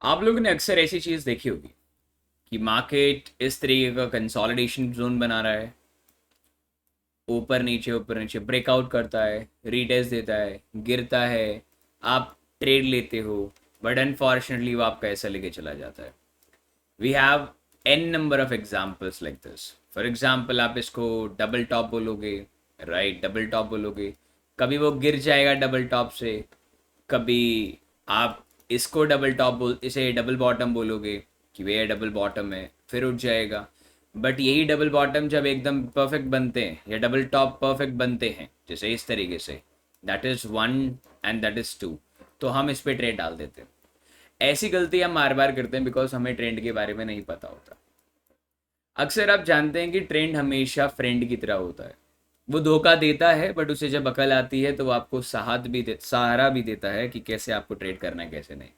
आप लोगों ने अक्सर ऐसी चीज़ देखी होगी कि मार्केट इस तरीके का कंसोलिडेशन जोन बना रहा है। ऊपर नीचे ब्रेकआउट करता है, रीटेस्ट देता है, गिरता है। आप ट्रेड लेते हो, बट अनफॉर्चुनेटली वो आपका ऐसा लेके चला जाता है। We have an number of examples like this. For example आप इसको डबल टॉप बोलोगे, राइट? डबल टॉप बोलोगे, कभी वो गिर जाएगा डबल टॉप से, कभी आप इसको डबल टॉप बोल इसे डबल बॉटम बोलोगे कि वे डबल बॉटम है, फिर उठ जाएगा। बट यही डबल बॉटम जब एकदम परफेक्ट बनते हैं या डबल टॉप परफेक्ट बनते हैं जैसे इस तरीके से, that is one and that is two, तो हम इस पर ट्रेड डाल देते हैं। ऐसी गलती हम बार बार करते हैं बिकॉज हमें ट्रेंड के बारे में नहीं पता होता। अक्सर आप जानते हैं कि ट्रेंड हमेशा फ्रेंड की तरह होता है। वो धोखा देता है बट उसे जब अकल आती है तो वो आपको सहारा भी देता है कि कैसे आपको ट्रेड करना है, कैसे नहीं।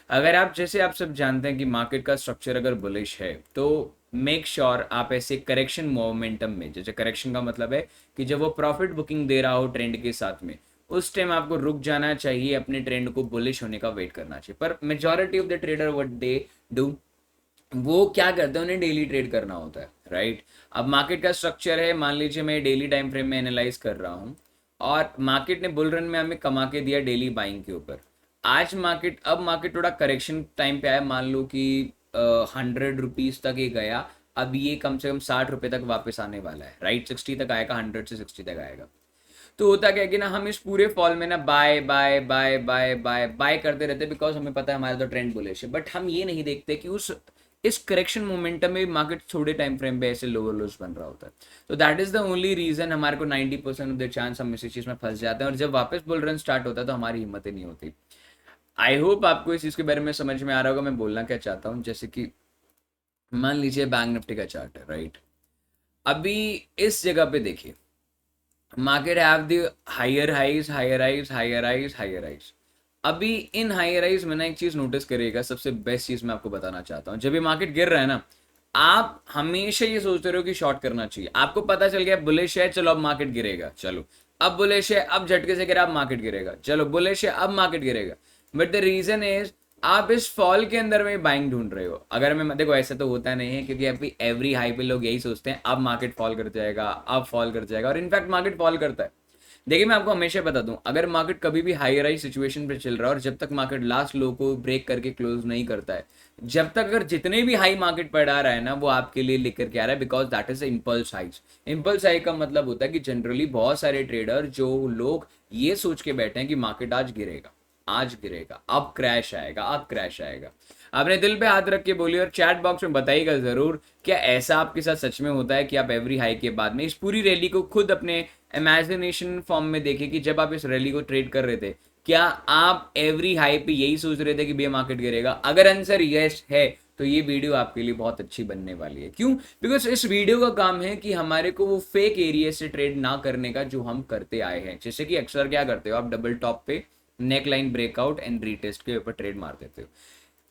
अगर आप जैसे आप सब जानते हैं कि मार्केट का स्ट्रक्चर अगर बुलिश है तो मेक श्योर आप ऐसे करेक्शन मोमेंटम में, जैसे करेक्शन का मतलब है कि जब वो प्रॉफिट बुकिंग दे रहा हो ट्रेंड के साथ में, उस टाइम आपको रुक जाना चाहिए, अपने ट्रेंड को बुलिश होने का वेट करना चाहिए। पर majority of the trader what they do, वो क्या करते हैं, उन्हें डेली ट्रेड करना होता है, राइट? अब मार्केट का स्ट्रक्चर है, मान लीजिए मैं डेली टाइम फ्रेम में एनालाइज कर रहा हूँ और मार्केट ने बुल रन में हमें कमा के दिया डेली बाइंग के ऊपर। आज मार्केट, अब मार्केट थोड़ा करेक्शन टाइम पे आया, मान लो कि 100 रुपीज़ तक ये गया। अब ये कम से कम 60 रुपये तक वापस आने वाला है, राइट? 60 तक आएगा, 100 से 60 तक आएगा। तो होता क्या है कि ना हम इस पूरे फॉल में ना buy buy buy buy buy buy करते रहते हैं बिकॉज हमें पता है हमारा तो ट्रेंड बुलिश है। बट हम ये नहीं देखते कि उस इस करेक्शन मोमेंटम में मार्केट थोड़े टाइम फ्रेम पे ऐसे लोअर लोज बन रहा होता है। तो that is the only reason हमारे को 90% ऑफ द चांस हम इसी चीज में फंस जाते हैं और जब वापस बुल रन स्टार्ट होता है तो हमारी हिम्मत ही नहीं होती। आई होप आपको इस चीज के बारे में समझ में आ रहा होगा मैं बोलना क्या चाहता हूँ। जैसे कि मान लीजिए बैंक निफ्टी का चार्ट है, राइट? अभी इस जगह पे देखिए, market have the higher highs higher highs higher highs higher highs. अभी इन हायर हाइज में ना एक चीज नोटिस करिएगा, सबसे बेस्ट चीज मैं आपको बताना चाहता हूँ। जब ये मार्केट गिर रहा है ना, आप हमेशा ये सोचते रहो कि शॉर्ट करना चाहिए। आपको पता चल गया बुलिश है, चलो अब मार्केट गिरेगा, चलो अब बुलिश है, अब झटके से गिरा अब मार्केट गिरेगा, चलो बुलिश है अब मार्केट गिरेगा। बट द रीजन इज आप इस फॉल के अंदर में बाइंग ढूंढ रहे हो। अगर मैं देखो, ऐसा तो होता नहीं है क्योंकि अभी एवरी हाई पे लोग यही सोचते हैं अब मार्केट फॉल कर जाएगा, अब फॉल कर जाएगा, और इनफैक्ट मार्केट फॉल करता है। देखिए मैं आपको हमेशा बता दूं, अगर मार्केट कभी भी हाई राइज सिचुएशन पे चल रहा है और जब तक मार्केट लास्ट लो को ब्रेक करके क्लोज नहीं करता है, जब तक अगर जितने भी हाई मार्केट पढ़ा रहा है ना वो आपके लिए लेकर के आ रहा है, because that is impulse highs. Impulse high का मतलब होता है कि जनरली बहुत सारे ट्रेडर जो लोग ये सोच के बैठे हैं कि मार्केट आज गिरेगा, आज गिरेगा, अब क्रैश आएगा, अब क्रैश आएगा। अपने दिल पे हाथ रख के बोलिए और चैट बॉक्स में बताइएगा जरूर, क्या ऐसा आपके साथ सच में होता है कि आप एवरी हाई के बाद में इस पूरी रैली को खुद अपने इमेजिनेशन फॉर्म में देखें कि जब आप इस रैली को ट्रेड कर रहे थे, क्या आप एवरी हाई पे यही सोच रहे थे कि बे मार्केट गिरेगा? अगर आंसर यस है तो ये वीडियो आपके लिए बहुत अच्छी बनने वाली है। क्यों? बिकॉज इस वीडियो का काम है कि हमारे को वो फेक एरिया से ट्रेड ना करने का जो हम करते आए हैं। जैसे कि अक्सर क्या करते हो, आप डबल टॉप पे neck line breakout and retest के ऊपर ट्रेड मार देते हो।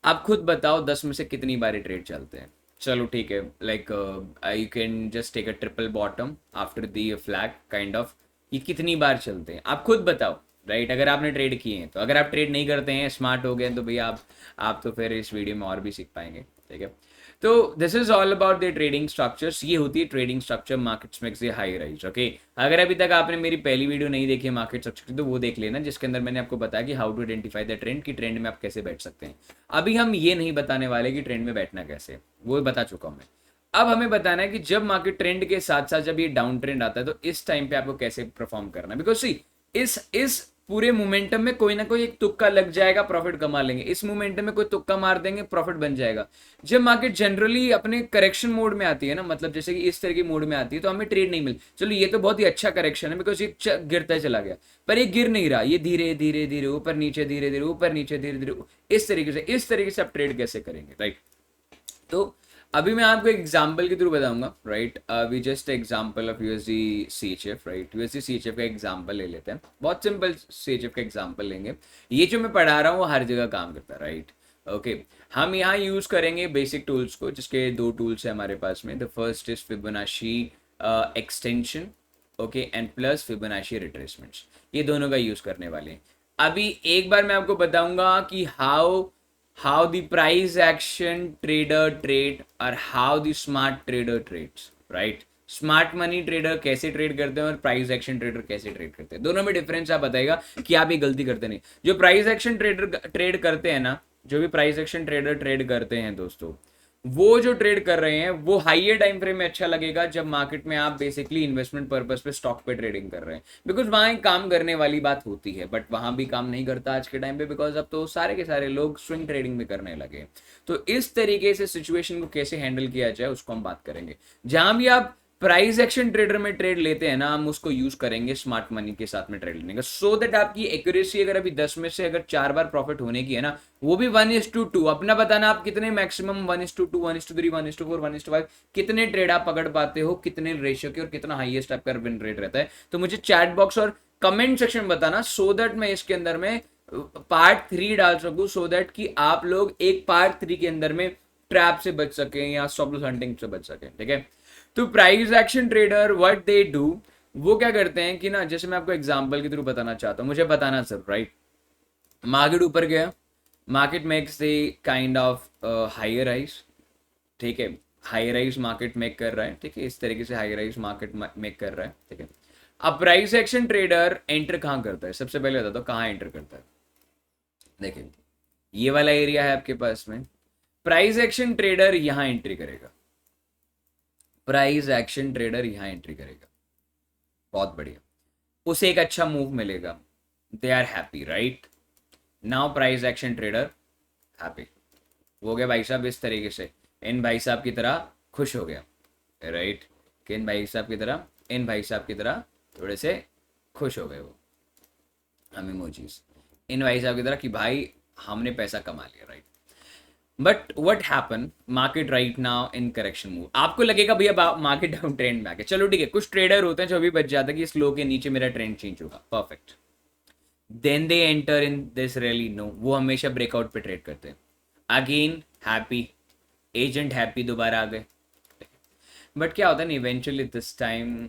आप खुद बताओ 10 में से कितनी बार ट्रेड चलते हैं? चलो ठीक है, like you can just take a triple bottom after the flag kind of. ये कितनी बार चलते हैं आप खुद बताओ, राइट? अगर आपने ट्रेड किए हैं तो। अगर आप ट्रेड नहीं करते हैं, स्मार्ट हो गए तो भैया आप तो फिर इस वीडियो में और भी सीख पाएंगे, ठीक है? तो this is all about the trading structures. ये होती है ट्रेडिंग स्ट्रक्चर मार्केट्स में से हाई राइज, ओके? अगर अभी तक आपने मेरी पहली वीडियो नहीं देखी है मार्केट स्ट्रक्चर की तो वो देख लेना, जिसके अंदर मैंने आपको बताया कि how to identify the trend, की ट्रेंड में आप कैसे बैठ सकते हैं। अभी हम ये नहीं बताने वाले कि ट्रेंड में बैठना कैसे, वो बता चुका हूं मैं। अब हमें बताना है कि जब मार्केट ट्रेंड के साथ साथ जब ये डाउन ट्रेंड आता है तो इस टाइम पे आपको कैसे परफॉर्म करना है। बिकॉज सी, इस पूरे मोमेंटम में कोई ना कोई एक तुक्का लग जाएगा, प्रॉफिट कमा लेंगे। इस मोमेंटम में कोई तुक्का मार देंगे, प्रॉफिट बन जाएगा। जब मार्केट जनरली अपने करेक्शन मोड में आती है ना, मतलब जैसे कि इस तरह की मोड में आती है, तो हमें ट्रेड नहीं मिल, चलो ये तो बहुत ही अच्छा करेक्शन है बिकॉज ये गिरता चला गया, पर ये गिर नहीं रहा, ये धीरे धीरे धीरे ऊपर नीचे, धीरे धीरे ऊपर नीचे, धीरे धीरे इस तरीके से आप ट्रेड कैसे करेंगे, राइट? तो अभी मैं आपको एक एग्जांपल के थ्रू बताऊंगा, राइट? अभी just example of USD CHF, right? USD CHF का एग्जांपल ले लेते हैं, बहुत सिंपल सीएचएफ का एग्जांपल लेंगे। ये जो मैं पढ़ा रहा हूँ वो हर जगह काम करता है, राइट? ओके, हम यहाँ यूज करेंगे बेसिक टूल्स को, जिसके दो टूल्स है हमारे पास में। The first is Fibonacci extension, okay, and plus Fibonacci retracements. ये दोनों का यूज करने वाले हैं। अभी एक बार मैं आपको बताऊंगा कि how how the price action trader trade और how the smart trader trades, right? Smart money trader कैसे ट्रेड करते हैं और प्राइस एक्शन ट्रेडर कैसे ट्रेड करते हैं, दोनों में डिफरेंस आप बताइएगा कि आप ये गलती करते नहीं। जो प्राइस एक्शन ट्रेडर ट्रेड करते हैं ना, जो भी प्राइस एक्शन ट्रेडर ट्रेड करते हैं दोस्तों, वो जो ट्रेड कर रहे हैं वो हाइयर टाइम फ्रेम में अच्छा लगेगा जब मार्केट में आप बेसिकली इन्वेस्टमेंट पर्पस पे स्टॉक पे ट्रेडिंग कर रहे हैं, बिकॉज वहां एक काम करने वाली बात होती है, बट वहां भी काम नहीं करता आज के टाइम पे, बिकॉज अब तो सारे के सारे लोग स्विंग ट्रेडिंग में करने लगे। तो इस तरीके से सिचुएशन को कैसे हैंडल किया जाए उसको हम बात करेंगे। जहां भी आप प्राइस एक्शन ट्रेडर में ट्रेड लेते हैं ना, हम उसको यूज करेंगे स्मार्ट मनी के साथ में ट्रेड लेने का, सो दैट आपकी एक्यूरेसी अगर अभी 10 में से अगर 4 बार प्रॉफिट होने की है ना, वो भी 1:2, अपना बताना आप कितने मैक्सिमम 1:2, 1:3, 1:4, 1:5 कितने ट्रेड आप पकड़ पाते हो, कितने रेशियो के और कितना हाईएस्ट आपका विन रेट रहता है। तो मुझे चैट बॉक्स और कमेंट सेक्शन बताना, सो दैट मैं इसके अंदर में पार्ट 3 डाल सकूं, सो दैट कि आप लोग एक पार्ट 3 के अंदर में ट्रैप से बच सके या स्टॉप लॉस हंटिंग से बच सके, ठीक है। तो price action trader what they do, वो क्या करते हैं कि ना, जैसे मैं आपको एग्जांपल के थ्रू बताना चाहता हूं, मुझे बताना सर, राइट? मार्केट ऊपर गया, market makes the kind of higher rise, ठीक है, हाई राइज मार्केट मेक कर रहा है, ठीक है, इस तरीके से हाई राइज मार्केट मेक कर रहा है, ठीक है। अब प्राइस एक्शन ट्रेडर एंटर कहां करता है, सबसे पहले बता दो कहां एंटर करता है। देखिए ये वाला एरिया है आपके पास में, प्राइस एक्शन ट्रेडर यहां एंट्री करेगा, प्राइस एक्शन ट्रेडर यहां एंट्री करेगा, बहुत बढ़िया, उसे एक अच्छा मूव मिलेगा, they are happy, right? Now price action trader happy हो गया भाई साहब, इस तरीके से इन भाई साहब की तरह खुश हो गया, राइट? कि इन भाई साहब की तरह, इन भाई साहब की तरह थोड़े से खुश हो गए वो, हम इमोजीज, इन भाई साहब की तरह कि भाई हमने पैसा कमा लिया, right? But what happen, market right now in correction move, आपको लगेगा भैया मार्केट डाउन ट्रेंड में आ गया, चलो ठीक है, कुछ ट्रेडर होते हैं जो अभी बच जाता है कि इस लो के नीचे मेरा ट्रेंड चेंज होगा, perfect, then they enter in this rally, no, वो हमेशा ब्रेकआउट पे ट्रेड करते हैं, अगेन हैप्पी, एजेंट हैप्पी, दोबारा आ गए। बट क्या होता है ना, eventually this time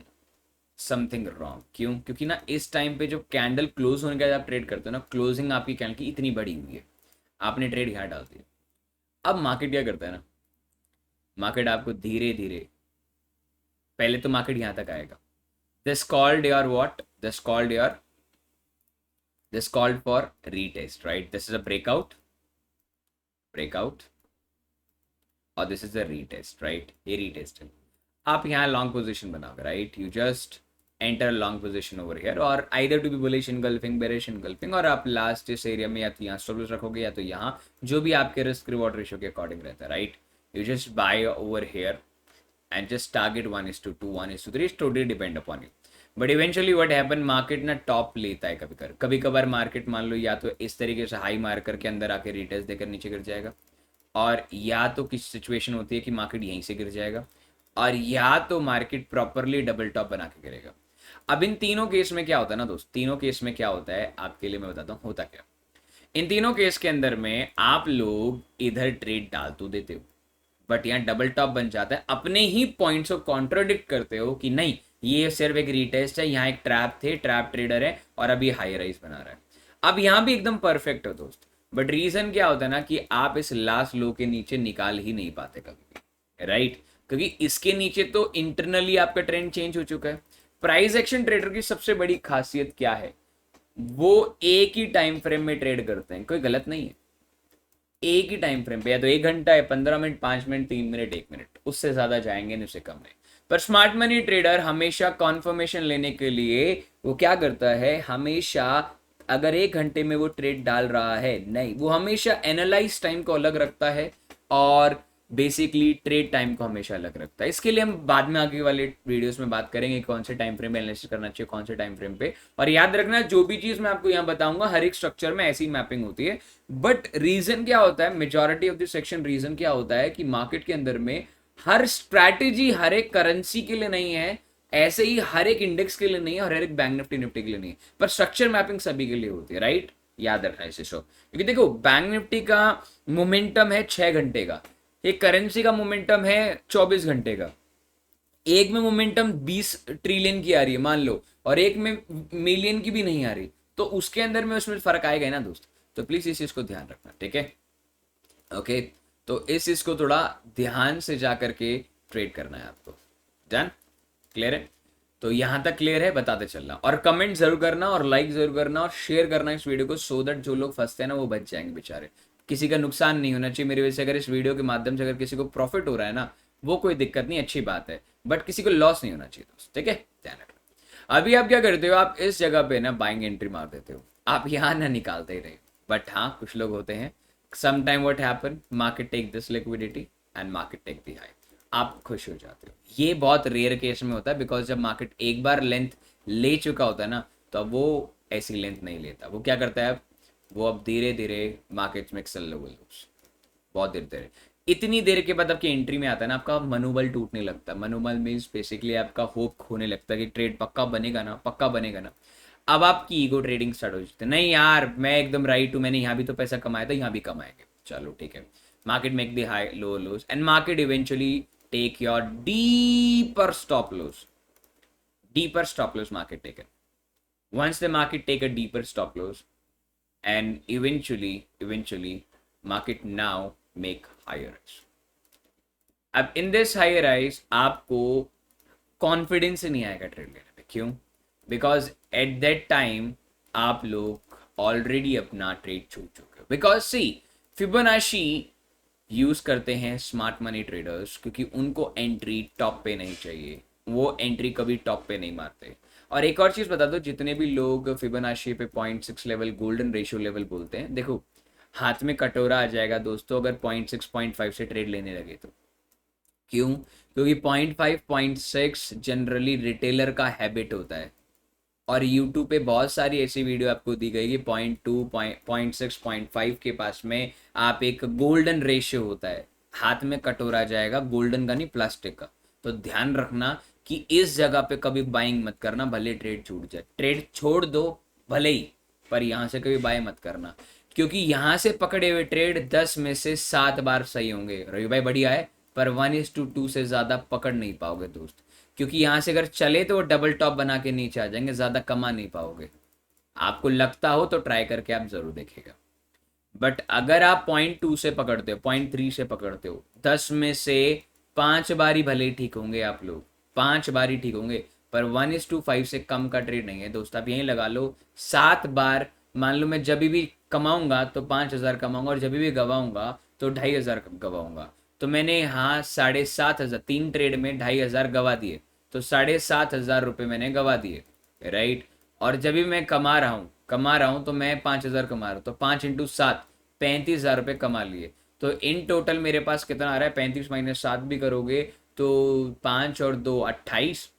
something wrong, क्यों? क्योंकि ना इस टाइम पे जो कैंडल क्लोज होने के बाद आप ट्रेड करते हो ना, क्लोजिंग आपकी कैंडल की इतनी बड़ी हुई है, आपने ट्रेड यहाँ डाल दिया। अब मार्केट क्या करता है ना, मार्केट आपको धीरे धीरे, पहले तो मार्केट यहां तक आएगा, this called your what, this called your, this called for retest, right? This is a breakout, breakout, और this is a retest, right? ये रीटेस्ट है, आप यहाँ लॉन्ग पोजीशन बनाओगे, right? You just enter long position over here, और either to be bullish engulfing, bearish engulfing, और आप last इस एरिया में या तो यहाँ स्टॉप लॉस रखोगे या तो यहाँ, जो भी आपके रिस्क रिवॉर्ड रेशियो के अकॉर्डिंग रहता है, right? You just bye over here and just target 1:2, 1:3, it's totally depend upon you. But eventually what happen, market ना टॉप लेता है कभी कभार मार्केट मान लो या तो इस तरीके से हाई मार करके अंदर आके रिटेस्ट देकर नीचे गिर जाएगा, और या तो किसी सिचुएशन होती है कि मार्केट यहीं से गिर जाएगा, और या तो मार्केट प्रॉपरली डबल टॉप बना के गिरेगा। अब इन तीनों केस में क्या होता है ना दोस्त, तीनों केस में क्या होता है आपके लिए मैं बताता हूँ होता क्या। इन तीनों केस के अंदर में आप लोग इधर ट्रेड डाल तो देते हो, बट यहाँ डबल टॉप बन जाता है, अपने ही पॉइंट्स को कॉन्ट्रोडिक्ट करते हो कि नहीं ये सिर्फ एक रीटेस्ट है, यहाँ एक ट्रैप थे, ट्रैप ट्रेडर है और अभी हाई राइज बना रहा है। अब यहाँ भी एकदम परफेक्ट हो दोस्त, बट रीजन क्या होता है ना कि आप इस लास्ट लो के नीचे निकाल ही नहीं पाते कभी भी, राइट? क्योंकि इसके नीचे तो इंटरनली आपका ट्रेंड चेंज हो चुका है। प्राइस एक्शन ट्रेडर की सबसे बड़ी खासियत क्या है, वो एक ही टाइम फ्रेम में ट्रेड करते हैं, कोई गलत नहीं है, एक ही टाइम फ्रेम पे, या तो 1 घंटा है, 15 मिनट, 5 मिनट, 3 मिनट, 1 मिनट, उससे ज्यादा जाएंगे नहीं, उससे कम नहीं। पर स्मार्ट मनी ट्रेडर हमेशा कॉन्फर्मेशन लेने के लिए वो क्या करता है, हमेशा अगर 1 घंटे में वो ट्रेड डाल रहा है, नहीं, वो हमेशा एनालाइज टाइम को अलग रखता है और बेसिकली ट्रेड टाइम को हमेशा अलग रखता है। इसके लिए हम बाद में आगे वाले वीडियोस में बात करेंगे कौन से टाइम फ्रेम पे एनालिसिस करना चाहिए, कौन से टाइम फ्रेम पे। और याद रखना जो भी चीज मैं आपको यहाँ बताऊंगा हर एक स्ट्रक्चर में ऐसी मैपिंग होती है। बट रीजन क्या होता है, majority of the section reason क्या होता है कि मार्केट के अंदर में हर स्ट्रैटेजी हर एक करेंसी के लिए नहीं है, ऐसे ही हर एक इंडेक्स के लिए नहीं है और हर एक बैंक निफ्टी निफ्टी के लिए नहीं है, पर स्ट्रक्चर मैपिंग सभी के लिए होती है, राइट? याद रखना इसे शो, क्योंकि देखो बैंक निफ्टी का मोमेंटम है 6 घंटे का, एक करेंसी का मोमेंटम है 24 घंटे का, एक में मोमेंटम 20 ट्रिलियन की आ रही है मान लो, और एक में मिलियन की भी नहीं आ रही, तो उसके अंदर में उसमें फर्क आएगा ना दोस्त। तो प्लीज इस चीज को ध्यान रखना, ठीक है? ओके, तो इस चीज को थोड़ा ध्यान से जा करके ट्रेड करना है आपको। डन, क्लियर है? तो यहाँ तक क्लियर है, बताते चलना, और कमेंट जरूर करना और लाइक जरूर करना और शेयर करना इस वीडियो को, सो दैट जो लोग फंसते हैं ना वो बच जाएंगे बेचारे। किसी का नुकसान नहीं होना चाहिए मेरी वजह से। अगर इस वीडियो के माध्यम से अगर किसी को प्रॉफिट हो रहा है ना, वो कोई दिक्कत नहीं, अच्छी बात है, बट किसी को लॉस नहीं होना चाहिए दोस्त, ठीक है? ध्यान रखना। अभी आप क्या करते हो, आप इस जगह पे ना बाइंग एंट्री मार देते हो, आप यहाँ ना निकालते ही रहे। बट हाँ, कुछ लोग होते हैं, some time what happen, market take this liquidity and market take the high, आप खुश हो जाते हो। ये बहुत रेयर केस में होता है, बिकॉज जब मार्केट एक बार लेंथ ले चुका होता है ना, तो अब वो ऐसी लेंथ नहीं लेता। वो क्या करता है, अब वो अब धीरे धीरे मार्केट में एक्सेल बहुत देर देर इतनी देर के बाद आपकी एंट्री में आता है ना, आपका मनोबल टूटने लगता है। मनोबल मीन्स बेसिकली आपका होप खोने लगता है कि ट्रेड पक्का बनेगा ना, पक्का बनेगा ना। अब आपकी ईगो ट्रेडिंग स्टार्ट हो जाती है, नहीं यार मैं एकदम राइट हूँ, मैंने यहाँ भी तो पैसा कमाया था, यहाँ भी कमाएंगे, चलो ठीक है। Market make the high low lows and market eventually take your deeper stop loss, deeper stop loss market taken. Once the market take a deeper stop loss, and eventually market now make higher highs. अब in this higher highs आपको confidence नहीं आएगा trade लेने में। क्यों? Because at that time आप लोग already अपना ट्रेड छूट चुके हो। बिकॉज सी, फिबोनाची यूज करते हैं स्मार्ट मनी ट्रेडर्स, क्योंकि उनको एंट्री टॉप पे नहीं चाहिए, वो एंट्री कभी टॉप पे नहीं मारते। और एक और चीज बता दो, जितने भी लोग फिबोनाची पे 0.6 लेवल गोल्डन रेशियो लेवल बोलते हैं, देखो हाथ में कटोरा आ जाएगा दोस्तों अगर 0.6 0.5 से ट्रेड लेने लगे तो। क्यों? क्योंकि 0.5 0.6 जनरली रिटेलर का हैबिट होता है, और यूट्यूब पे बहुत सारी ऐसी वीडियो आपको दी गई कि 0.2 0.6 0.5 के पास में आप एक गोल्डन रेशियो होता है, हाथ में कटोरा जाएगा, गोल्डन का नहीं प्लास्टिक का। तो ध्यान रखना कि इस जगह पे कभी बाइंग मत करना, भले ट्रेड छूट जाए, ट्रेड छोड़ दो भले ही, पर यहाँ से कभी बाय मत करना, क्योंकि यहाँ से पकड़े हुए ट्रेड 10 में से 7 बार सही होंगे। रवि भाई बढ़िया है, पर 1:2 से ज़्यादा पकड़ नहीं पाओगे दोस्त, क्योंकि यहाँ से अगर चले तो वो डबल टॉप बना के नीचे आ जाएंगे, ज़्यादा कमा नहीं पाओगे। आपको लगता हो तो ट्राई करके आप ज़रूर देखेगा। बट अगर आप 0.2 से पकड़ते हो, 0.3 से पकड़ते हो, 10 में से 5 बारी भले ठीक होंगे आप लोग, 5 बारी ठीक होंगे, पर 1:5 से कम का ट्रेड नहीं है दोस्त। आप यहीं लगा लो 7 बार, मान लो मैं जब भी कमाऊंगा तो 5,000 कमाऊंगा, और जब भी गवाऊंगा तो 2,500 गवाऊंगा। तो मैंने यहाँ 7,500, 3 ट्रेड में 2,500 गवा दिए, तो 7,500 रुपये मैंने गवा दिए, राइट। और जब भी मैं कमा रहा हूँ तो मैं 5,000 कमा रहा हूँ, तो 5 × 7 35,000 रुपये कमा लिए। तो इन टोटल मेरे पास कितना आ रहा है, 35 माइनस 7 भी करोगे तो 5 और 2 28,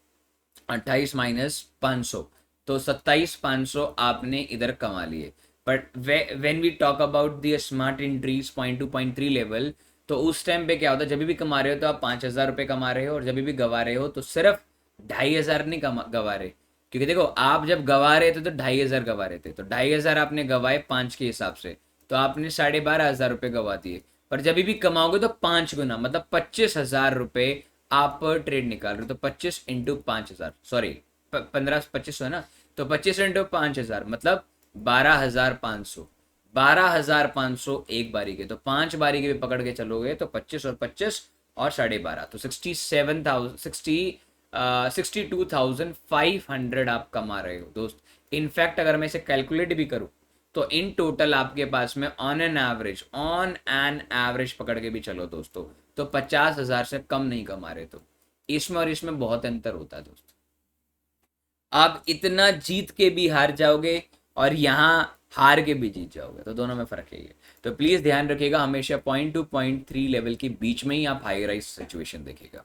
28 माइनस 500, तो 27,500 आपने इधर कमा लिए। But when we talk about the smart entries 0.2 0.3 level, तो उस टाइम पे क्या होता है, जब भी कमा रहे हो तो आप 5,000 रुपये कमा रहे हो, और जब भी गवा रहे हो तो सिर्फ 2,500 नहीं गवा रहे। क्योंकि देखो आप जब गवा रहे थे तो 2,500 गवा रहे थे, तो 2,500 आपने गवाए 5 के हिसाब से, तो आपने 12,500 रुपये गवा दिए। पर जब भी कमाओगे तो 5 गुना, मतलब 25,000 रुपये आप ट्रेड निकाल रहे हो। तो 25 × 5,000, सॉरी 15 25 है ना, तो 25 × 5,000 मतलब 12,500, 12,500 एक बारी के। तो 5 बारी के भी पकड़ के चलोगे तो 25 और 25 और 12.5, तो 62,500 आप कमा रहे हो दोस्त। इनफैक्ट अगर मैं इसे कैलकुलेट भी करूँ तो इन टोटल आपके पास में ऑन एन एवरेज पकड़ के भी चलो दोस्तों, तो 50,000 से कम नहीं कमा रहे। तो इसमें और इसमें बहुत अंतर होता है दोस्त। आप इतना जीत के भी हार जाओगे और यहाँ हार के भी जीत जाओगे, तो दोनों में फर्क है। तो प्लीज ध्यान रखिएगा, हमेशा 0.2 0.3 लेवल के बीच में ही आप हाई राइज सिचुएशन देखिएगा।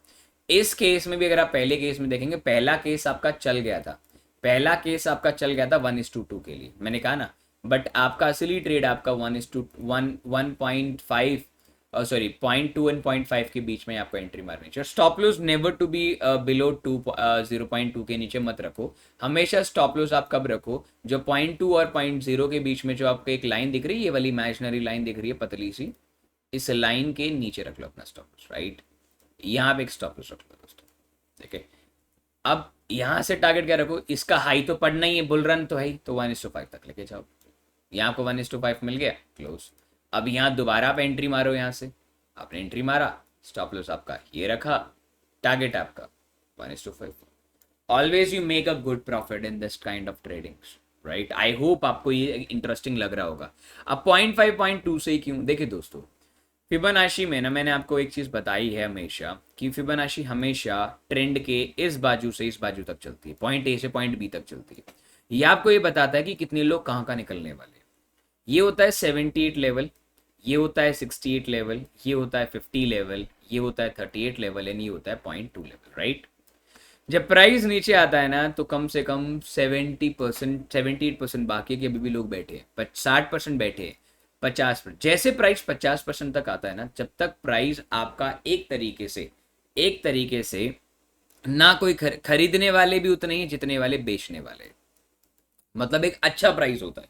इस केस में भी अगर आप पहले केस में देखेंगे, पहला केस आपका चल गया था, 1:2 के लिए, मैंने कहा ना। बट आपका असली ट्रेड आपका 1:1 1.5 सॉरी 0.2 एंड 0.5 के बीच में आपको एंट्री मारनी चाहिए। Stop loss never to be below 0.2 के नीचे मत रखो। हमेशा स्टॉप लॉस आप कब रखो, जो 0.2 और 0.0 के बीच में जो आपको एक लाइन दिख रही है, ये वाली इमेजिनरी लाइन दिख रही है पतली सी, इस लाइन के नीचे रख लो अपना स्टॉप लॉस, राइट। यहाँ पे एक स्टॉप लॉस रख लो दोस्तों, ठीक है। अब यहाँ से टारगेट क्या रखो, इसका हाई तो पढ़ना ही है, बुल रन तो है ही, तो 1:5 तक लेके जाओ। यहाँ आपको 1:5 मिल गया, क्लोज। अब यहाँ दोबारा आप एंट्री मारो, यहाँ से आपने एंट्री मारा, स्टॉप लॉस आपका ये रखा, टारगेट आपका 1:5। Always you make a good profit in this kind of trading, right. I hope आपको ये इंटरेस्टिंग लग रहा होगा। अब 0.5 0.2 से ही क्यों, देखिए दोस्तों, फिबोनाची में ना मैंने आपको एक चीज बताई है हमेशा कि फिबोनाची हमेशा ट्रेंड के इस बाजू से इस बाजू तक चलती है, पॉइंट ए से पॉइंट बी तक चलती है। ये आपको ये बताता है कि कितने लोग कहाँ का निकलने वाले हैं। ये होता है 78 लेवल, ये होता है 68 लेवल, ये होता है 50 लेवल, ये होता है 38 लेवल एंड ये होता है 0.2 लेवल, राइट। जब प्राइस नीचे आता है ना तो कम से कम 70%, 78% बाकी के अभी भी लोग बैठे हैं, 60% बैठे हैं, 50%। जैसे प्राइस 50% तक आता है ना, जब तक प्राइस आपका एक तरीके से ना कोई खरीदने वाले भी उतने ही जितने वाले बेचने वाले, मतलब एक अच्छा प्राइस होता है,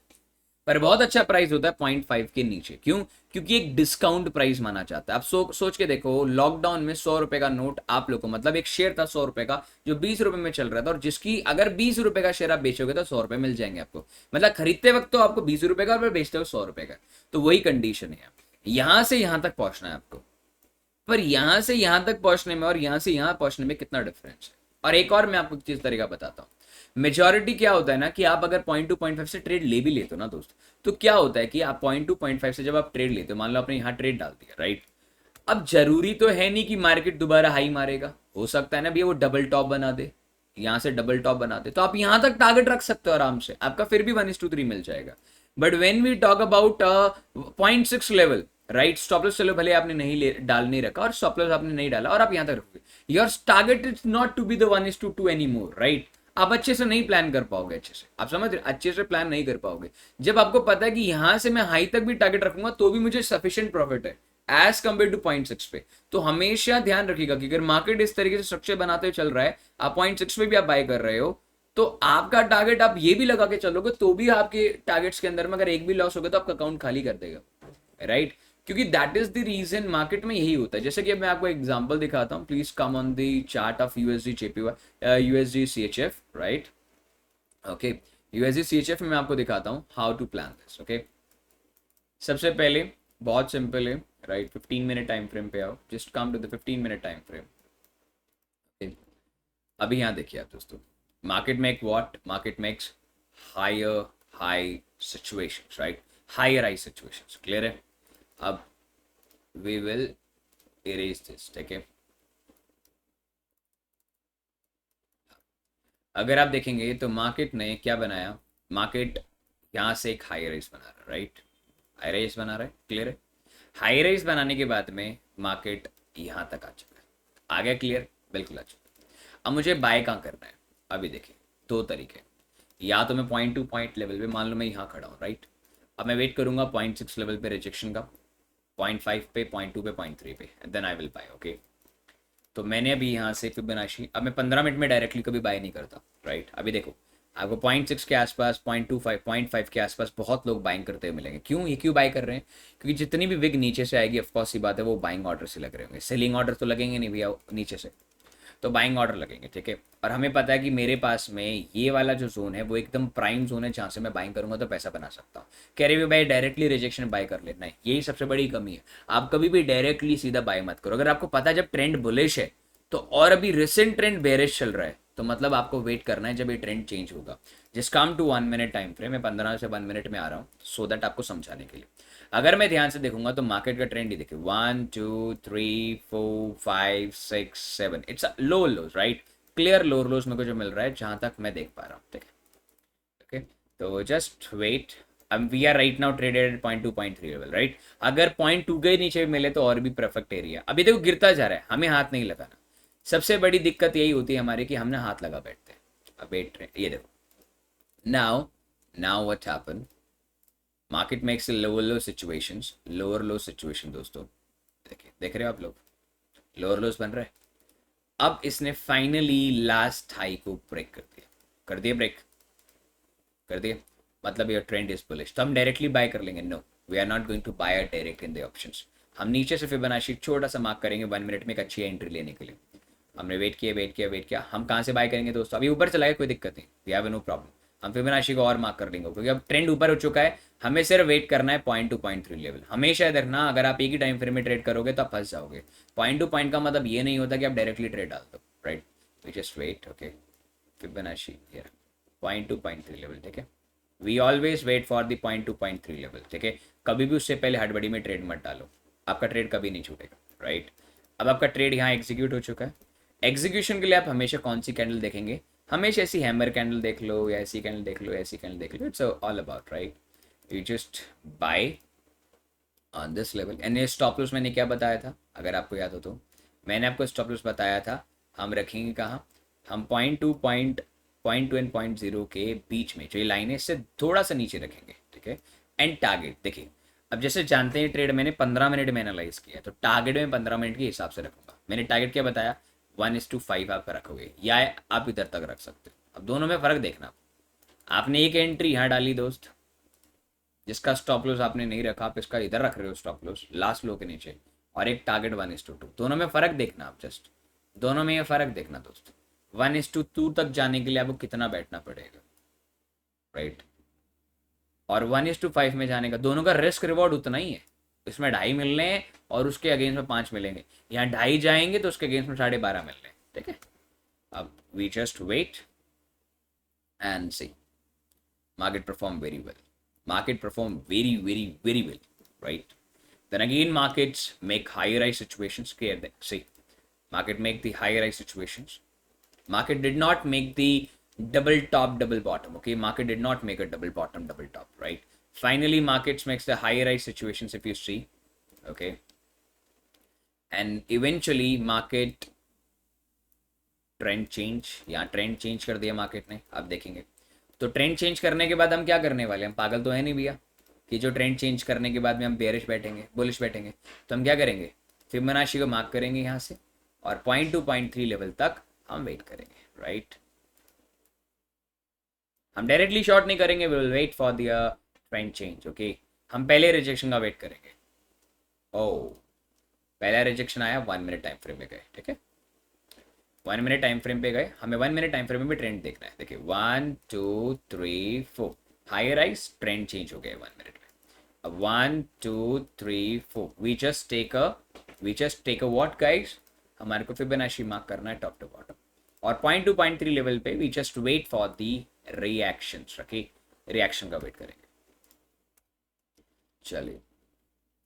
पर बहुत अच्छा प्राइस होता है 0.5 के नीचे। क्यों? क्योंकि एक डिस्काउंट प्राइस माना जाता है। आप सोच के देखो, लॉकडाउन में 100 रुपए का नोट आप लोग को, मतलब एक शेयर था 100 रुपए का जो 20 रुपए में चल रहा था, और जिसकी अगर 20 रुपए का शेयर आप बेचोगे तो 100 रुपए मिल जाएंगे आपको। मतलब खरीदते वक्त तो आपको 20 रुपए का और बेचते हो 100 रुपए का। तो वही कंडीशन है, यहां से यहां तक पहुंचना है आपको, पर यहां से यहां तक पहुंचने में और यहां से यहां पहुंचने में कितना डिफरेंस है। और एक और मैं आपको किस तरीका बताता हूँ। मेजोरिटी क्या होता है ना कि आप अगर 0.2 0.5 से ट्रेड ले भी लेते हो ना दोस्त, तो क्या होता है कि आप 0.2 0.5 से जब आप ट्रेड लेते हो, मान लो आपने यहाँ ट्रेड डाल दिया, राइट। अब जरूरी तो है नहीं कि मार्केट दोबारा हाई मारेगा, हो सकता है ना भैया वो डबल टॉप बना दे, यहाँ से डबल टॉप बना दे, तो आप यहाँ तक टारगेट रख सकते हो आराम से, आपका फिर भी 1:3 मिल जाएगा। But when we talk about 0.6 level, right, stop loss चलो भले आपने नहीं रखा और स्टॉप लॉस आपने नहीं डाला और आप यहां तक रखोगे, your target is not to be the 1:2 any more, right. आप अच्छे से नहीं प्लान कर पाओगे, अच्छे से आप समझ रहे, अच्छे से प्लान नहीं कर पाओगे जब आपको पता है कि यहां से मैं हाई तक भी टारगेट रखूंगा तो भी मुझे सफिशिएंट प्रॉफिट है एज कंपेयर टू 0.6 पे। तो हमेशा ध्यान रखिएगा कि अगर मार्केट इस तरीके से स्ट्रक्चर बनाते हुए चल रहा है, आप 0.6 पे भी आप बाय कर रहे हो, तो आपका टारगेट आप ये भी लगा के चलोगे तो भी आपके टारगेट्स के अंदर में अगर एक भी लॉस होगा तो आपका अकाउंट खाली कर देगा, राइट। क्योंकि that is the reason market में यही होता है। जैसे कि अब मैं आपको एग्जांपल दिखाता हूं, please come on the chart of USD JPY, USD CHF, right. Okay, USD CHF में मैं आपको दिखाता हूं how to plan this. Okay, सबसे पहले बहुत सिंपल है, राइट। 15 मिनट टाइम फ्रेम पे आओ, just come to the 15 minute time frame. अभी यहाँ देखिए आप दोस्तों, market make what, market makes higher high situations, right, higher high situations, clear है। अब वी विल इरेज दिस, ठीक है। अगर आप देखेंगे तो मार्केट ने क्या बनाया, मार्केट यहाँ से एक हाई राइज बना रहा है, राइट, हाई राइज बना रहा है, क्लियर है। हाई राइज बनाने के बाद में मार्केट यहाँ तक आ चुका है, आ गया, क्लियर, बिल्कुल आ चुका है। अब मुझे बाय कहाँ करना है, अभी देखिए दो तरीके, या तो मैं 0.2 पॉइंट लेवल पे, मान लो मैं यहाँ खड़ा हूँ, राइट। अब मैं वेट करूंगा 0.6 लेवल पे रिजेक्शन का, 0.5 पे, 0.2 पे, 0.3 पे, then I will buy. Okay, तो मैंने अभी यहाँ से फिबोनाची, अब मैं 15 मिनट में डायरेक्टली कभी बाय नहीं करता, राइट। अभी देखो आपको 0.6 के आसपास, 0.25, 0.5 के आसपास बहुत लोग बाइंग करते हुए मिलेंगे। क्यों, ये क्यों बाय कर रहे हैं? क्योंकि जितनी भी विग नीचे से आएगी, ऑफकोर्स ही बात है, वो बाइंग ऑर्डर से लग रहे होंगे, सेलिंग ऑर्डर तो लगेंगे नहीं भैया नीचे से, तो बाइंग ऑर्डर लगेंगे, ठीक है। और हमें पता है कि मेरे पास में ये वाला जो जोन है वो एकदम प्राइम जोन है जहाँ से मैं बाइंग करूंगा तो पैसा बना सकता हूँ। कह रहे भाई डायरेक्टली रिजेक्शन बाय कर लेना है, यही सबसे बड़ी कमी है। आप कभी भी डायरेक्टली सीधा बाय मत करो। अगर आपको पता है जब ट्रेंड बुलिश है तो, और अभी रिसेंट ट्रेंड बेरिश चल रहा है, तो मतलब आपको वेट करना है जब ये ट्रेंड चेंज होगा। Just come to 1 minute time frame, मैं 15 से 1 मिनट में आ रहा हूँ सो दैट आपको समझाने के लिए। अगर मैं ध्यान से देखूंगा तो मार्केट का ट्रेंड ही देखिए, 1 2 3 4 5 6 7, it's low lows, right, clear lower lows मेरे को जो मिल रहा है जहां तक मैं देख पा रहा हूँ, ठीक है। ओके, तो जस्ट वेट, अब we are right now traded 0.2 0.3 level, right. अगर 0.2 के नीचे मिले तो और भी परफेक्ट एरिया। अभी देखो गिरता जा रहा है, हमें हाथ नहीं लगाना। सबसे बड़ी दिक्कत यही होती है हमारी कि हमने हाथ लगा बैठते हैं। अब वेट, ये देखो, now what happen, market makes lower low situations, lower low situation दोस्तों, देखिए, देख रहे हो आप लोग, लोअर लोस बन रहा है। अब इसने फाइनली लास्ट हाई को ब्रेक कर दिया ब्रेक कर दिया, मतलब ये ट्रेंड इज बुलिश, तो हम डायरेक्टली बाय कर लेंगे? No, we are not going to buy direct in the options. हम नीचे से फिबोनाची छोटा सा मार्क करेंगे 1 मिनट में एक अच्छी एंट्री लेने के लिए। हमने वेट किया, हम कहाँ से बाय करेंगे दोस्तों? अभी ऊपर चला गया, कोई दिक्कत नहीं, वी हैव नो प्रॉब्लम। हम फिबोनाची को और मार्क कर लेंगे क्योंकि अब ट्रेंड ऊपर हो चुका है, हमें सिर्फ वेट करना है point two point three level. हमेशा देखना, अगर आप एक ही टाइम फ्रेम में ट्रेड करोगे तो आप फंस जाओगे। पॉइंट टू पॉइंट का मतलब ये नहीं होता कि आप डायरेक्टली ट्रेड डाल दो, right. We just wait, okay, Fibonacci here point two point three level, ठीक है। We always wait for the point two point three level, ठीक है। कभी भी उससे पहले हड़बड़ी में ट्रेड मत डालो, आपका ट्रेड कभी नहीं छूटेगा, राइट। अब आपका ट्रेड यहाँ एग्जीक्यूट हो चुका है। एग्जीक्यूशन के लिए आप हमेशा कौन सी कैंडल देखेंगे? हमेशा ऐसी हैमर कैंडल देख लो, या ऐसी कैंडल देख लो, ऐसी कैंडल देख लो, it's all about, right. You just buy on this level. And ये स्टॉप लॉस मैंने क्या बताया था, अगर आपको याद हो तो? मैंने आपको स्टॉप लॉस बताया था हम रखेंगे कहाँ, हम point two and point zero के बीच में, जो ये लाइन है इससे थोड़ा सा नीचे रखेंगे, ठीक है। एंड टारगेट देखिए, अब जैसे जानते हैं ट्रेड मैंने 15 मिनट में एनालाइज किया, तो टारगेट में 15 मिनट के हिसाब से रखूंगा। मैंने टारगेट क्या बताया? 1:5 आप रखोगे, या आप इधर तक रख सकते हो। अब दोनों में फ़र्क देखना। आपने एक एंट्री यहाँ डाली दोस्त, जिसका स्टॉप लॉस आपने नहीं रखा, आप इसका इधर रख रहे हो स्टॉप लॉस लास्ट लो के नीचे, और एक टारगेट 1:2। दोनों में फ़र्क देखना आप, जस्ट दोनों में ये फ़र्क देखना दोस्त। 1:2 तक जाने के लिए आपको कितना बैठना पड़ेगा, राइट। और 1:5 में जाने का, दोनों का रिस्क रिवॉर्ड उतना ही है। इसमें 2.5 मिल रहे हैं और उसके अगेंस्ट में 5 मिलेंगे। यहाँ 2.5 जाएंगे तो उसके अगेंस्ट में 12.5 मिल रहे हैं, ठीक है। अब we just wait and see. Market perform very well, market perform very well, right? Then again markets make higher rise situations clear there. See, market make the higher rise situations. Market did not make the double top double bottom, okay? Market did not make a double bottom double top, right? Finally markets makes the higher rise situations, if you see, okay? And eventually market trend change, यहाँ trend change कर दिया market ने, आप देखेंगे। तो trend change करने के बाद हम क्या करने वाले? हम पागल तो है नहीं भैया कि जो ट्रेंड चेंज करने के बाद में हम बेरिश बैठेंगे, बुलिश बैठेंगे। तो हम क्या करेंगे? फिबोनाची को मार्क करेंगे यहाँ से, और point two point three level तक हम वेट करेंगे, राइट। हम डायरेक्टली शॉर्ट नहीं करेंगे, we will wait for the trend change, okay. हम पहले रिजेक्शन का वेट करेंगे। ओ, पहला रिजेक्शन आया 1 मिनट टाइम फ्रेम में गए, ठीक है। 1 मिनट टाइम फ्रेम पे गए, हमें 1 मिनट टाइम फ्रेम में भी ट्रेंड देखना है। देखिए 1 2 3 4 हाई राइज, ट्रेंड चेंज हो गया 1 मिनट में। अब 1 2 3 4 we just take a what guys, हमारे को फिबोनाची मार्क करना है टॉप टू बॉटम, और point two point three level पे we just wait for the reaction, रखिए रिएक्शन का वेट करेंगे। चलिए,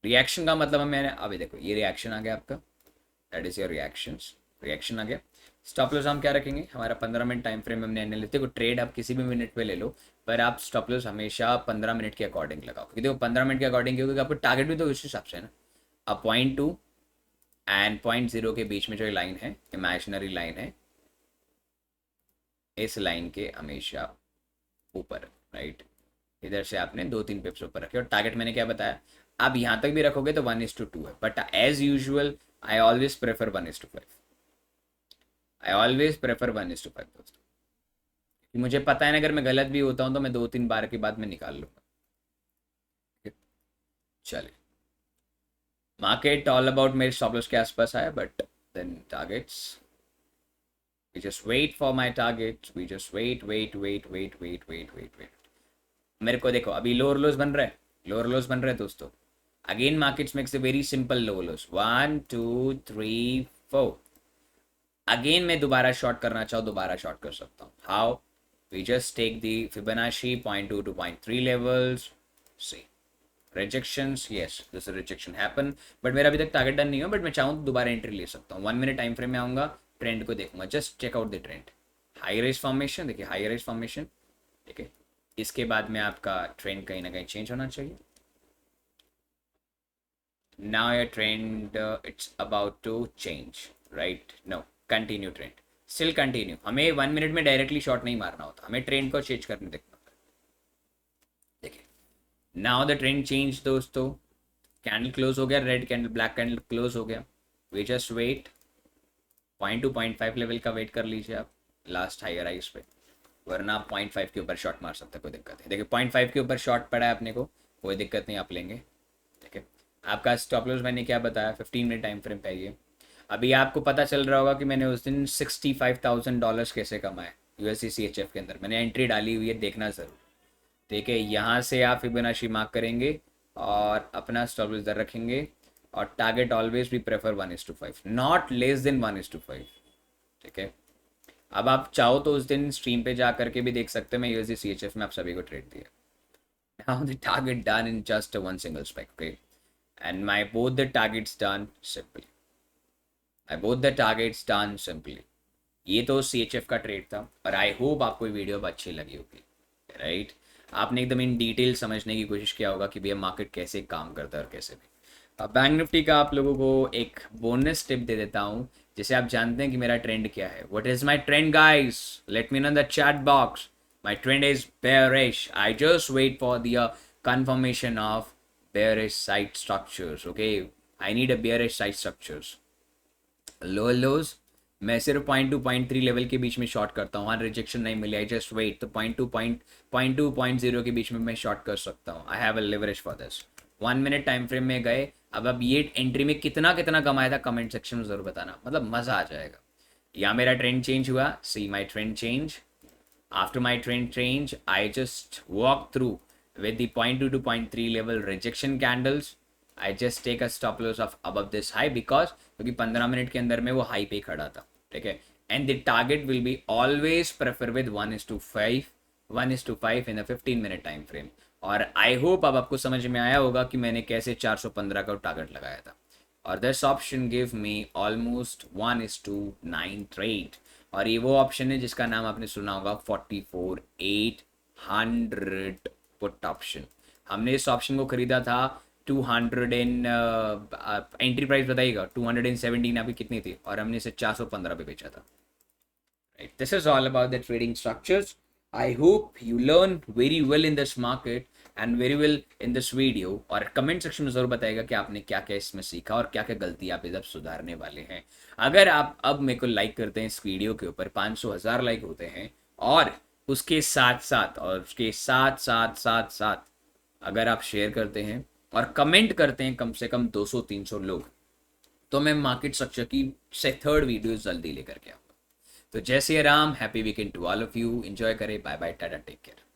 रिएक्शन का मतलब मैंने अभी देखो ये रिएक्शन आ गया आपका, दैट इज योर रिएक्शन आ गया। स्टॉप लॉस हम क्या रखेंगे? हमारा 15 मिनट टाइम फ्रेम हमने एनालिसिस, देखो ट्रेड आप किसी भी मिनट पे ले लो, पर आप स्टॉप लॉस हमेशा 15 मिनट के अकॉर्डिंग लगाओ, क्योंकि देखो 15 मिनट के अकॉर्डिंग क्योंकि आपको टारगेट भी तो उस हिसाब से है ना। अब 0.2 एंड 0.0 के बीच में जो लाइन है, इमेजिनरी लाइन है, इस लाइन के हमेशा ऊपर, राइट। इधर से आपने 2-3 पिप्स ऊपर रखे, और टारगेट मैंने क्या बताया? आप यहाँ तक भी रखोगे तो 1:2 है, but as usual I always prefer 1:5। I always prefer 1:5 दोस्तों। मुझे पता है ना, अगर मैं गलत भी होता हूँ तो मैं 2-3 बार के बाद में निकाल लूँगा। चलिए, मार्केट ऑल अबाउट मेरे स्टॉप लॉस के आसपास आया, but then targets, we just wait for my target, we just wait. मेरे को देखो अभी लोअर लोज बन रहा है दोस्तों। Again markets makes a very simple lower lodge, 1 2 3 4। Again मैं दोबारा शॉर्ट करना चाहूँ, दोबारा शॉर्ट कर सकता हूँ। How? We just take the Fibonacci 0.2 to 0.3 levels, see rejections, yes this rejection happen, but मेरा अभी तक टारगेट डन नहीं हुआ, बट मैं चाहूँ तो दोबारा एंट्री ले सकता हूँ। 1 मिनट टाइम फ्रेम में आऊँगा, ट्रेंड को देखूंगा, just check out the trend. High rise formation, देखिए हाई राइज फॉर्मेशन, ठीक है। इसके बाद में आपका ट्रेंड कहीं ना कहीं चेंज होना चाहिए। Now your trend it's about to change, right? No, continue trend, still continue. हमें 1 मिनट में डायरेक्टली शॉर्ट नहीं मारना होता, हमें ट्रेंड को चेंज करने देखना होता है। देखिए नाउ द ट्रेंड चेंज दोस्तों, कैंडल क्लोज हो गया, red candle black candle close हो गया। वी जस्ट वेट, 0.2 0.5 लेवल का वेट कर लीजिए आप लास्ट हायर राइज पे, वरना आप 0.5 के ऊपर शॉर्ट मार सकते हैं, कोई दिक्कत है। देखिए 0.5 के ऊपर शॉर्ट पड़ा है अपने को, कोई दिक्कत नहीं, आप लेंगे, ठीक है। आपका स्टॉप लॉस मैंने क्या बताया? 15 मिनट टाइम फ्रेम पे आइए। अभी आपको पता चल रहा होगा कि मैंने उस दिन $65,000 कैसे कमाए, यूएसडी सीएचएफ के अंदर मैंने एंट्री डाली हुई है, देखना ज़रूर। ठीक है, यहाँ से आप फिबोनाची मार्क करेंगे और अपना स्टॉप लॉस इधर रखेंगे और टारगेट ऑलवेज भी प्रेफर 1:5, नॉट लेस देन 1:5। ठीक है, अब आप चाहो तो उस दिन स्ट्रीम पे जा करके भी देख सकते हैं, मैं यूएसडी सीएचएफ में आप सभी को ट्रेड दिया। Now the target done in just one single spike, okay? And my both the targets done simply. I both the targets done simply. ये तो CHF का ट्रेड था और आई होप आपको ये वीडियो अच्छी लगी होगी, राइट? आपने एकदम इन डिटेल समझने की कोशिश किया होगा कि भैया मार्केट कैसे काम करता है और कैसे भी। अब बैंक निफ्टी का आप लोगों को एक बोनस टिप दे देता हूँ, जिसे आप जानते हैं कि मेरा ट्रेंड क्या है। What is my trend guys? Let me know in the chat box. My trend is bearish. I just wait for the confirmation of bearish side structures. Okay, I need a bearish side structures. Lower lows मैं सिर्फ 0.2 0.3 level के बीच में short करता हूँ। हाँ, rejection नहीं मिली, I just wait, तो 0.2 0.0 के बीच में मैं शॉर्ट कर सकता हूँ। I have a leverage for this. 1 minute time frame में गए। अब ये एंट्री में कितना कितना कमाया था कमेंट सेक्शन में ज़रूर बताना, मतलब मज़ा आ जाएगा। यहाँ मेरा ट्रेंड चेंज हुआ, see my trend change. After my trend change, I just walk through with the 0.2 to 0.3 level rejection candles. I just take a stop loss of above this high because क्योंकि 15 minute के अंदर में वो high पे खड़ा था। ठीक है, and the target will be always prefer with 1:5 in a 15 minute time frame. और आई होप अब आपको समझ में आया होगा कि मैंने कैसे 415 का टारगेट लगाया था। और this option give me almost 1:9 trade. और ये वो ऑप्शन है जिसका नाम आपने सुना होगा 44,800 पुट ऑप्शन। हमने इस ऑप्शन को खरीदा था 200 इन एंट्री प्राइस बताइएगा 217 अभी कितनी थी, और हमने इसे 415 पे बेचा था। Right, this is all about the trading structures. I hope you learn very well in this market and very well in this video. और कमेंट सेक्शन में ज़रूर बताएगा कि आपने क्या क्या इसमें सीखा और क्या क्या गलती आप इधर सुधारने वाले हैं। अगर आप अब मेरे को लाइक करते हैं इस वीडियो के ऊपर, 500,000 लाइक होते हैं, और उसके साथ साथ अगर आप शेयर करते हैं और कमेंट करते हैं कम से कम 200-300 लोग, तो मैं मार्केट स्ट्रक्चर की से 3rd वीडियो जल्दी लेकर के आऊँगा। तो जय Shri Ram, happy weekend to all of you, enjoy करें, bye bye, tata, take care.